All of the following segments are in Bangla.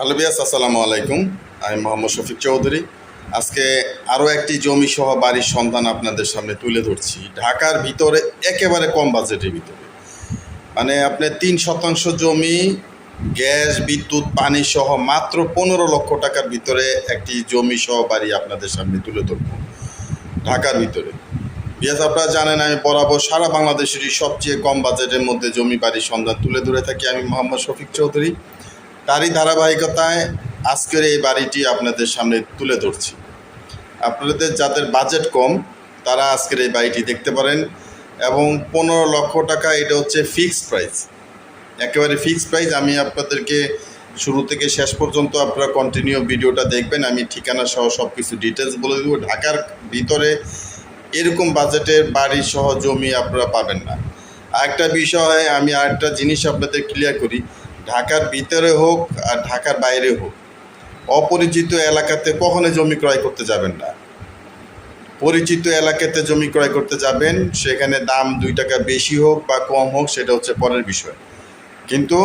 হ্যালো বিয়াস, আসসালামু আলাইকুম। আমি মোহাম্মদ শফিক চৌধুরী। আজকে আরও একটি জমি সহ বাড়ির সন্ধান আপনাদের সামনে তুলে ধরছি। ঢাকার ভিতরে একেবারে কম বাজেটের ভিতরে, মানে আপনার 3 শতাংশ জমি, গ্যাস, বিদ্যুৎ, পানি সহ মাত্র 15 লক্ষ টাকার ভিতরে একটি জমি সহ বাড়ি আপনাদের সামনে তুলে ধরব ঢাকার ভিতরে। বিয়াস, আপনারা জানেন আমি বরাবর সারা বাংলাদেশেরই সবচেয়ে কম বাজেটের মধ্যে জমি বাড়ির সন্ধান তুলে ধরে থাকি। আমি মোহাম্মদ শফিক চৌধুরী। তারই ধারাবাহিকতায় আজকের এই বাড়িটি আপনাদের সামনে তুলে ধরছি। আপনাদের যাদের বাজেট কম তারা আজকের এই বাড়িটি দেখতে পারেন। এবং 15 লক্ষ টাকা, এটা হচ্ছে ফিক্সড প্রাইস, একেবারে ফিক্সড প্রাইস। আমি আপনাদেরকে শুরু থেকে শেষ পর্যন্ত আপনারা কন্টিনিউ ভিডিওটা দেখবেন। আমি ঠিকানা সহ সব কিছু ডিটেলস বলে দেবো। ঢাকার ভিতরে এরকম বাজেটের বাড়ি সহ জমি আপনারা পাবেন না। আরেকটা বিষয়, আমি আরেকটা জিনিস আপনাদের ক্লিয়ার করি, ঢাকার ভিতরে হোক আর ঢাকার বাইরে হোক, অপরিচিত এলাকাতে কখনো জমি ক্রয় করতে যাবেন না। পরিচিত এলাকাতে জমি ক্রয় করতে যাবেন, সেখানে দাম 2 টাকা বেশি হোক বা কম হোক সেটা হচ্ছে পরের বিষয়, কিন্তু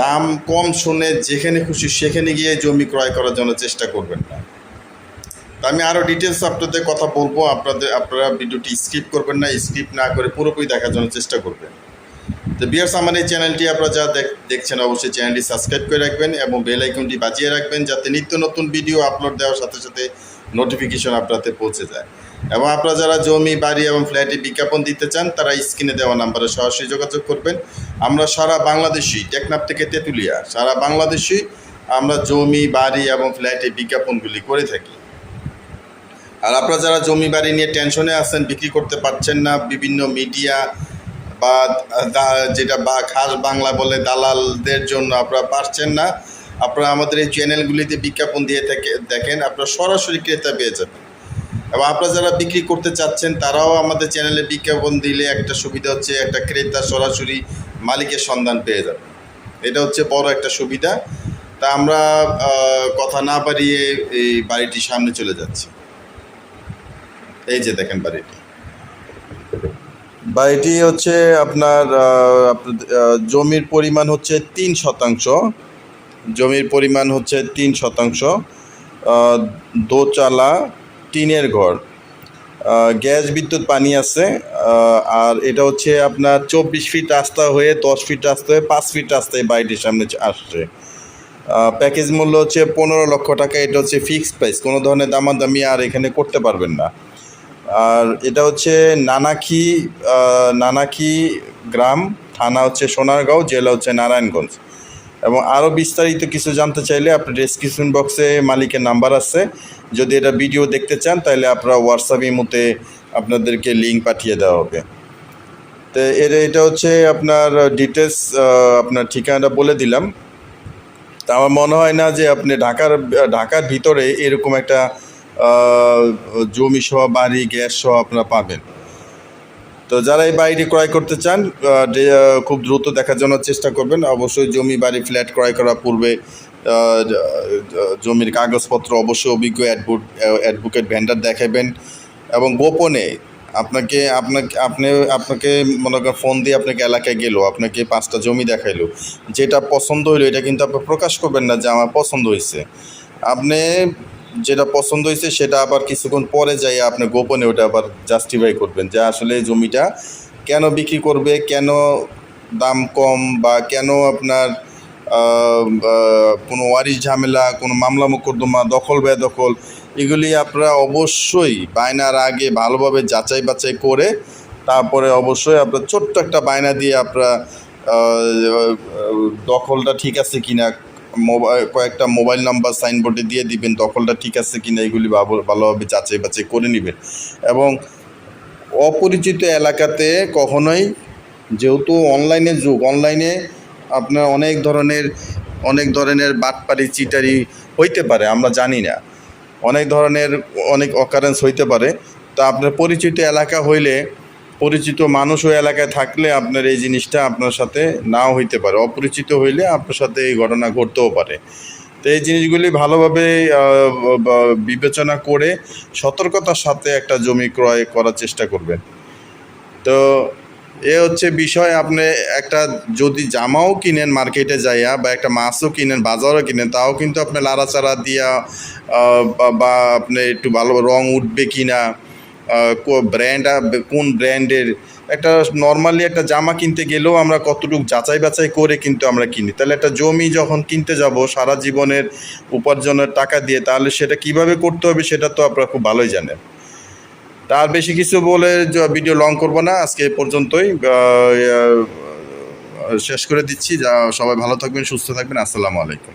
দাম কম শুনে যেখানে খুশি সেখানে গিয়ে জমি ক্রয় করার জন্য চেষ্টা করবেন না। তা আমি আরও ডিটেলস আপনাদের কথা বলবো। আপনারা ভিডিওটি স্কিপ করবেন না, স্কিপ না করে পুরোপুরি দেখার জন্য চেষ্টা করবেন। তো ভিউয়ার্স, আমার এই চ্যানেলটি আপনারা যা দেখছেন অবশ্যই চ্যানেলটি সাবস্ক্রাইব করে রাখবেন এবং বেল আইকনটি বাজিয়ে রাখবেন, যাতে নিত্য নতুন ভিডিও আপলোড দেওয়ার সাথে সাথে নোটিফিকেশন আপনাদের পৌঁছে যায়। এবং আপনারা যারা জমি, বাড়ি এবং ফ্ল্যাটে বিজ্ঞাপন দিতে চান তারা স্ক্রিনে দেওয়া নাম্বারে সরাসরি যোগাযোগ করবেন। আমরা সারা বাংলাদেশি, টেকনাফ থেকে তেঁতুলিয়া, সারা বাংলাদেশি আমরা জমি, বাড়ি এবং ফ্ল্যাটে বিজ্ঞাপনগুলি করে থাকি। আর আপনারা যারা জমি বাড়ি নিয়ে টেনশনে আছেন, বিক্রি করতে পারছেন না, বিভিন্ন মিডিয়া বা যেটা খাস বাংলা বলে দালালদের জন্য আপনারা পারছেন না, আপনারা আমাদের এই চ্যানেলগুলিতে বিজ্ঞাপন দিয়ে দেখেন, আপনারা সরাসরি ক্রেতা পেয়ে যাবেন। এবং আপনারা যারা বিক্রি করতে চাচ্ছেন তারাও আমাদের চ্যানেলে বিজ্ঞাপন দিলে একটা সুবিধা হচ্ছে, একটা ক্রেতা সরাসরি মালিকের সন্ধান পেয়ে যাবে। এটা হচ্ছে বড় একটা সুবিধা। তা আমরা কথা না বাড়িয়ে এই বাড়িটির সামনে চলে যাচ্ছি। এই যে দেখেন বাড়িটি হচ্ছে আপনার জমির পরিমাণ হচ্ছে 3 শতাংশ। জমির পরিমাণ হচ্ছে 3 শতাংশ, দোচালা, টিনের ঘর, গ্যাস, বিদ্যুৎ, পানি আছে। আর এটা হচ্ছে আপনার 24 ফিট রাস্তা হয়ে 10 ফিট রাস্তা হয়ে 5 ফিট রাস্তায় বাড়িটির সামনে আসছে। প্যাকেজ মূল্য হচ্ছে 15 লক্ষ টাকা। এটা হচ্ছে ফিক্সড প্রাইস, কোনো ধরনের দামাদামি আর এখানে করতে পারবেন না। আর এটা হচ্ছে নানাখি গ্রাম, থানা হচ্ছে সোনারগাঁও, জেলা হচ্ছে নারায়ণগঞ্জ। এবং আরও বিস্তারিত কিছু জানতে চাইলে আপনার ডেসক্রিপশন বক্সে মালিকের নাম্বার আছে। যদি এটা ভিডিও দেখতে চান তাহলে আপনারা হোয়াটসঅ্যাপ ইমোতে আপনাদেরকে লিঙ্ক পাঠিয়ে দেওয়া হবে। তো এটা হচ্ছে আপনার ডিটেলস, আপনার ঠিকানাটা বলে দিলাম। তা আমার মনে হয় না যে আপনি ঢাকার ভিতরে এরকম একটা জমি সহ বাড়ি, গ্যাস সহ আপনারা পাবেন। তো যারা এই বাড়িটি ক্রয় করতে চান খুব দ্রুত দেখার জন্য চেষ্টা করবেন। অবশ্যই জমি, বাড়ি, ফ্ল্যাট ক্রয় করার পূর্বে জমির কাগজপত্র অবশ্যই অভিজ্ঞ অ্যাডভোকেট ভেন্ডার দেখাবেন। এবং গোপনে আপনাকে মনে করেন ফোন দিয়ে আপনাকে এলাকায় গেলো, আপনাকে 5টা জমি দেখাইলো, যেটা পছন্দ হইলো এটা কিন্তু আপনি প্রকাশ করবেন না যে আমার পছন্দ হয়েছে। আপনি যেটা পছন্দ হয়েছে সেটা আবার কিছুক্ষণ পরে যাই আপনি গোপনে ওটা আবার জাস্টিফাই করবেন যে আসলে এই জমিটা কেন বিক্রি করবে, কেন দাম কম, বা কেন আপনার কোনো ওয়ারিশ ঝামেলা, কোনো মামলা মোকদ্দমা, দখল বেদখল, এগুলি আপনারা অবশ্যই বায়নার আগে ভালোভাবে যাচাই বাছাই করে তারপরে অবশ্যই আপনার ছোট্ট একটা বায়না দিয়ে আপনারা দখলটা ঠিক আছে কিনা, কয়েকটা মোবাইল নাম্বার সাইনবোর্ডে দিয়ে দিবেন, দখলটা ঠিক আছে কিনা এগুলি ভালোভাবে যাচাই বাছাই করে নেবেন। এবং অপরিচিত এলাকাতে কখনোই, যেহেতু অনলাইনের যুগ, অনলাইনে আপনার অনেক ধরনের বাটপারি, চিটারি হইতে পারে, আমরা জানি না, অনেক অকারেন্স হইতে পারে। তো আপনার পরিচিত এলাকা হইলে, পরিচিত মানুষ ওই এলাকায় থাকলে আপনার এই জিনিসটা আপনার সাথে নাও হইতে পারে, অপরিচিত হইলে আপনার সাথে এই ঘটনা ঘটতেও পারে। তো এই জিনিসগুলি ভালোভাবে বিবেচনা করে সতর্কতার সাথে একটা জমি ক্রয় করার চেষ্টা করবেন। তো এ হচ্ছে বিষয়। আপনি একটা যদি জামাও কিনেন মার্কেটে যাইয়া বা একটা মাছও কিনেন বাজারও কিনেন, তাও কিন্তু আপনি লাড়াচাড়া দিয়া বা আপনি একটু ভালো রং উঠবে কি না, ব্র্যান্ড কোন ব্র্যান্ডের, একটা নর্মালি একটা জামা কিনতে গেলেও আমরা কতটুকু যাচাই বাছাই করে কিন্তু আমরা কিনি। তাহলে একটা জমি যখন কিনতে যাব সারা জীবনের উপার্জনের টাকা দিয়ে, তাহলে সেটা কিভাবে করতে হবে সেটা তো আপনারা খুব ভালোই জানেন। তার বেশি কিছু বলে ভিডিও লং করব না, আজকে এ পর্যন্তই শেষ করে দিচ্ছি। যা সবাই ভালো থাকবেন, সুস্থ থাকবেন। আসসালামু আলাইকুম।